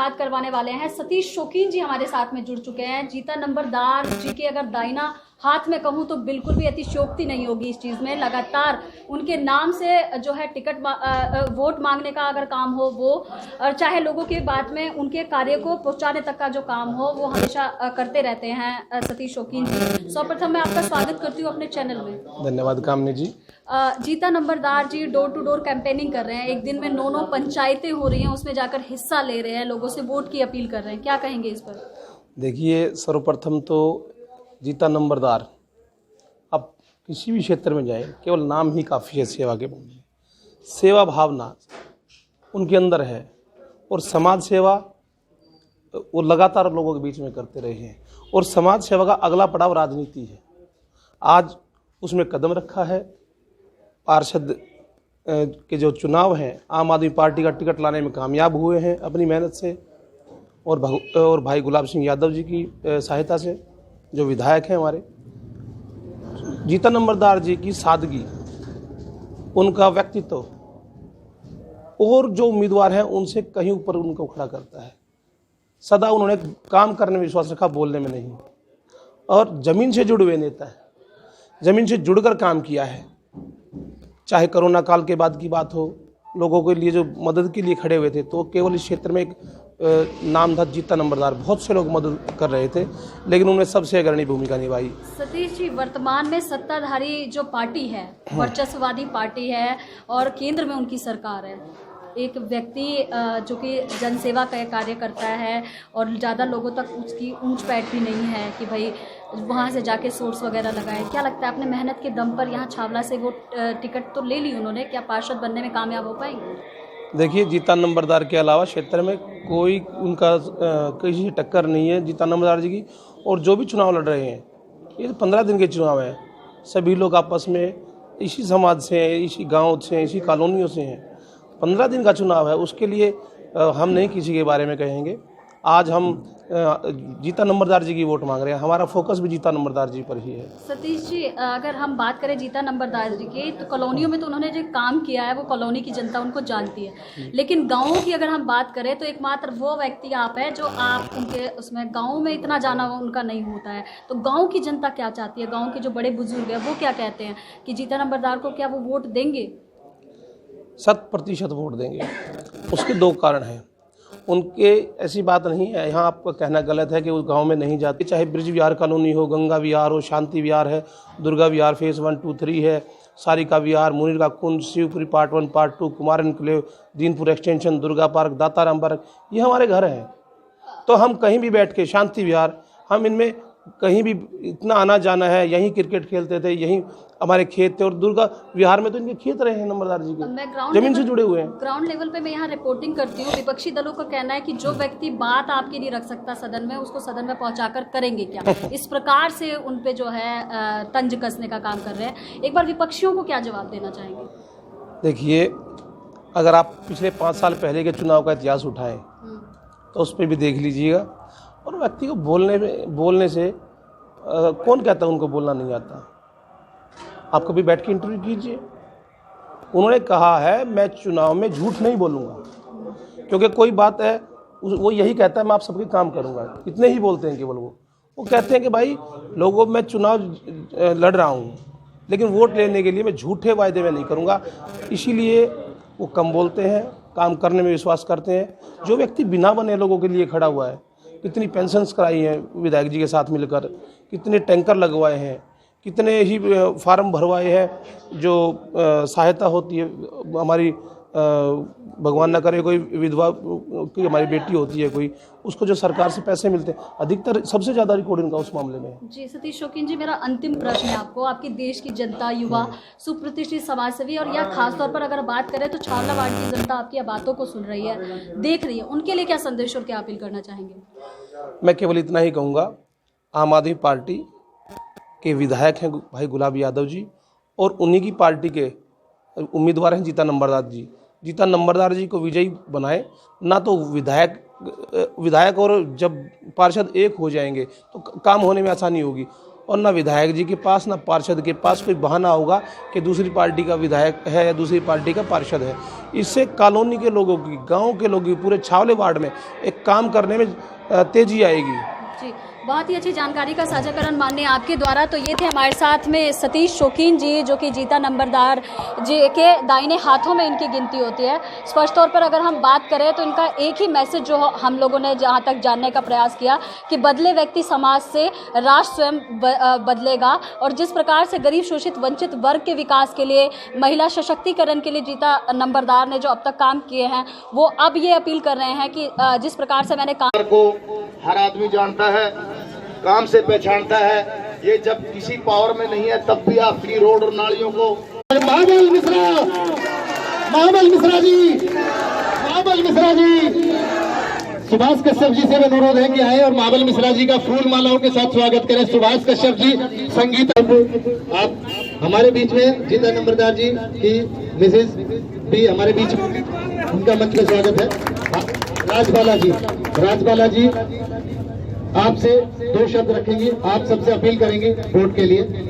बात करवाने वाले हैं। सतीश शौकीन जी हमारे साथ में जुड़ चुके हैं। जीता नंबरदार जी के अगर दाहिना हाथ में कहूँ तो बिल्कुल भी अतिशयोक्ति नहीं होगी इस चीज़ में। लगातार उनके नाम से जो है टिकट वोट मांगने का अगर काम हो वो, और चाहे लोगों के बात में उनके कार्य को पहुंचाने तक का जो काम हो वो हमेशा करते रहते हैं सतीश शौकीन जी। सर्वप्रथम मैं आपका स्वागत करती हूँ अपने चैनल में। धन्यवाद कामनी जी। जीता नंबरदार जी डोर टू डोर कैंपेनिंग कर रहे हैं। एक दिन में 9 पंचायतें हो रही हैं, उसमें जाकर हिस्सा ले रहे हैं, लोगों से वोट की अपील कर रहे हैं। क्या कहेंगे इस पर? देखिए, सर्वप्रथम तो जीता नंबरदार अब किसी भी क्षेत्र में जाए केवल नाम ही काफ़ी है सेवा के लिए। सेवा भावना उनके अंदर है और समाज सेवा वो लगातार लोगों के बीच में करते रहे हैं। और समाज सेवा का अगला पड़ाव राजनीति है। आज उसमें कदम रखा है। पार्षद के जो चुनाव हैं, आम आदमी पार्टी का टिकट लाने में कामयाब हुए हैं अपनी मेहनत से, और भाई गुलाब सिंह यादव जी की सहायता से, जो विधायक हैं हमारे। जीता नंबरदार जी की सादगी, उनका व्यक्तित्व और जो उम्मीदवार हैं उनसे कहीं ऊपर उनको खड़ा करता है। सदा उन्होंने काम करने में विश्वास रखा, बोलने में नहीं, और ज़मीन से जुड़े हुए नेता है। ज़मीन से जुड़कर काम किया है। चाहे कोरोना काल के बाद की बात हो, लोगों के लिए जो मदद के लिए खड़े हुए थे, तो केवल इस क्षेत्र में एक नाम था जीता नंबरदार। बहुत से लोग मदद कर रहे थे, लेकिन उन्होंने सबसे अग्रणी भूमिका निभाई। सतीश जी, वर्तमान में सत्ताधारी जो पार्टी है, वर्चस्ववादी पार्टी है और केंद्र में उनकी सरकार है। एक व्यक्ति जो कि जनसेवा का कार्य करता है और ज़्यादा लोगों तक उसकी ऊंच पैठ भी नहीं है कि भाई वहाँ से जाके सोर्स वगैरह लगाए। क्या लगता है अपने मेहनत के दम पर यहाँ छावला से वो टिकट तो ले ली उन्होंने, क्या पार्षद बनने में कामयाब हो पाएंगे? देखिए, जीता नंबरदार के अलावा क्षेत्र में कोई उनका किसी से टक्कर नहीं है जीता नंबरदार जी की। और जो भी चुनाव लड़ रहे हैं, ये 15 दिन के चुनाव हैं। सभी लोग आपस में इसी समाज से हैं, इसी गांव से हैं, इसी कॉलोनियों से हैं। 15 दिन का चुनाव है, उसके लिए हम नहीं किसी के बारे में कहेंगे। आज हम जीता नंबरदार जी की वोट मांग रहे हैं। हमारा फोकस भी जीता नंबरदार जी पर ही है। सतीश जी, अगर हम बात करें जीता नंबरदार जी की, तो कॉलोनियों में तो उन्होंने जो काम किया है वो कॉलोनी की जनता उनको जानती है। लेकिन गाँवों की अगर हम बात करें तो एकमात्र वो व्यक्ति आप है जो आप उनके उसमें गाँव में इतना जाना उनका नहीं होता है। तो गाँव की जनता क्या चाहती है? गाँव के जो बड़े बुजुर्ग हैं वो क्या कहते हैं कि जीता नंबरदार को क्या वो वोट देंगे? 100% वोट देंगे। उसके 2 कारण हैं। उनके ऐसी बात नहीं है, यहाँ आपका कहना गलत है कि उस गांव में नहीं जाते। चाहे ब्रिज विहार कॉलोनी हो, गंगा विहार हो, शांति विहार है, दुर्गा विहार फेज़ 1, 2, 3 है, सारिका विहार, मुनीर का Kunj, Shivpuri part 1, part 2, Kumar enclave, Deenpur extension, Durga park, Dataram park, ये हमारे घर हैं। तो हम कहीं भी बैठ के, शांति विहार, हम इनमें कहीं भी इतना आना जाना है। यहीं क्रिकेट खेलते थे, यहीं हमारे खेत थे। और दुर्गा विहार में तो इनके खेत रहे हैं नंबरदार जी के, जमीन से जुड़े हुए हैं। ग्राउंड लेवल पे मैं यहाँ रिपोर्टिंग करती हूँ। विपक्षी दलों का कहना है कि जो व्यक्ति बात आपकी नहीं रख सकता सदन में, उसको सदन में पहुंचाकर करेंगे क्या? इस प्रकार से उन पे जो है तंज कसने का काम कर रहे हैं। एक बार विपक्षियों को क्या जवाब देना चाहेंगे? देखिए, अगर आप पिछले 5 साल पहले के चुनाव का इतिहास उठाएं तो उस पर भी देख लीजिएगा। और व्यक्ति को बोलने से कौन कहता है उनको बोलना नहीं आता? आप कभी बैठ के इंटरव्यू कीजिए। उन्होंने कहा है मैं चुनाव में झूठ नहीं बोलूँगा, क्योंकि कोई बात है वो यही कहता है मैं आप सबके काम करूँगा। इतने ही बोलते हैं केवल। वो कहते हैं कि भाई लोगों, मैं चुनाव लड़ रहा हूँ, लेकिन वोट लेने के लिए मैं झूठे वायदे में नहीं करूँगा। इसीलिए वो कम बोलते हैं, काम करने में विश्वास करते हैं। जो व्यक्ति बिना बने लोगों के लिए खड़ा हुआ है, कितनी पेंशन्स कराई हैं विधायक जी के साथ मिलकर, कितने टैंकर लगवाए हैं, कितने ही फार्म भरवाए हैं जो सहायता होती है हमारी। भगवान ना करे कोई विधवा की हमारी बेटी होती है कोई, उसको जो सरकार से पैसे मिलते हैं, अधिकतर सबसे ज़्यादा रिकॉर्ड इनका उस मामले में है। जी सतीश शौकीन जी, मेरा अंतिम प्रश्न है आपको। आपकी देश की जनता, युवा, सुप्रतिष्ठित समाजसेवी और या खासतौर पर अगर बात करें तो छावला वार्ड की जनता आपकी बातों को सुन रही है, देख रही है, उनके लिए क्या संदेश और क्या अपील करना चाहेंगे? मैं केवल इतना ही कहूँगा, आम आदमी पार्टी के विधायक हैं भाई गुलाब यादव जी, और उन्हीं की पार्टी के उम्मीदवार हैं जीता नंबरदार जी। जीता नंबरदार जी को विजयी बनाए, ना तो विधायक और जब पार्षद एक हो जाएंगे तो काम होने में आसानी होगी। और ना विधायक जी के पास ना पार्षद के पास कोई बहाना होगा कि दूसरी पार्टी का विधायक है या दूसरी पार्टी का पार्षद है। इससे कॉलोनी के लोगों की, गांव के लोगों की, पूरे छावले वार्ड में एक काम करने में तेजी आएगी। जी, बहुत ही अच्छी जानकारी का साझाकरण माननीय आपके द्वारा। तो ये थे हमारे साथ में सतीश शौकीन जी, जो कि जीता नंबरदार जी के दाहिने हाथों में इनकी गिनती होती है। स्पष्ट तौर पर अगर हम बात करें तो इनका एक ही मैसेज जो हम लोगों ने जहां तक जानने का प्रयास किया कि बदले व्यक्ति समाज से राष्ट्र स्वयं बदलेगा। और जिस प्रकार से गरीब, शोषित, वंचित वर्ग के विकास के लिए, महिला सशक्तिकरण के लिए जीता नंबरदार ने जो अब तक काम किए हैं, वो अब ये अपील कर रहे हैं कि जिस प्रकार से मैंने काम को हर आदमी जानता है, काम से पहचानता है। ये जब किसी पावर में नहीं है तब भी आपकी रोड और नालियों को महाबल मिश्रा जी सुभाष कश्यप जी से अनुरोध है कि आए और महाबल मिश्रा जी का फूल मालाओं के साथ स्वागत करें। सुभाष कश्यप जी संगीत। आप हमारे बीच में जीता नंबरदार जी की मिसेज भी हमारे बीच, उनका मंच में स्वागत है। राजबाला जी आपसे 2 शब्द रखेंगे, आप सबसे अपील करेंगे वोट के लिए।